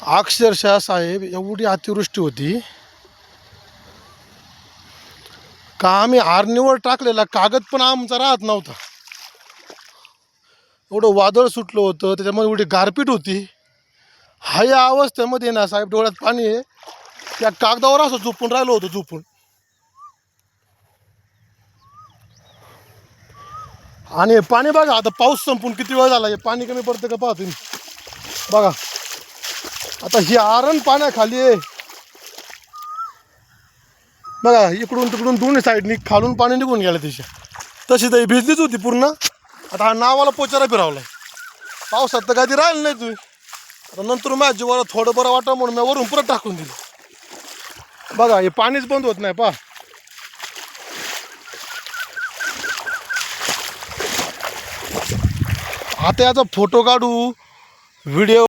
अक्षरशः साहेब एवढी अतिवृष्टी होती का आम्ही आरणीवर टाकलेला कागद पण आमचा राहत नव्हता. एवढं वादळ सुटलं होतं, त्याच्यामध्ये एवढी गारपीट होती. हा या अवस्थेमध्ये ना साहेब डोळ्यात पाणी आहे. त्या कागदावर असं झोपून राहिलो होतो झोपून. आणि पाणी बघा आता पाऊस संपून किती वेळ झाला, हे पाणी कमी पडतं का पाहा तुम्ही. बघा आता ही आरण पाण्याखाली आहे. बघा इकडून तिकडून दोन्ही साईडनी खालून पाणी निघून गेलं तिच्या. तशी तर भिजलीच होती पूर्ण. आता हा नावाला पोचारा फिरावलाय. पावसात तर कधी राहिलं नाही तुम्ही. आता नंतर माझ्या जीवाला थोडं बरं वाटा म्हणून मी वरून परत टाकून दिलं. बघा हे पाणीच बंद होत नाही पहा. आता याचा फोटो काढू, व्हिडिओ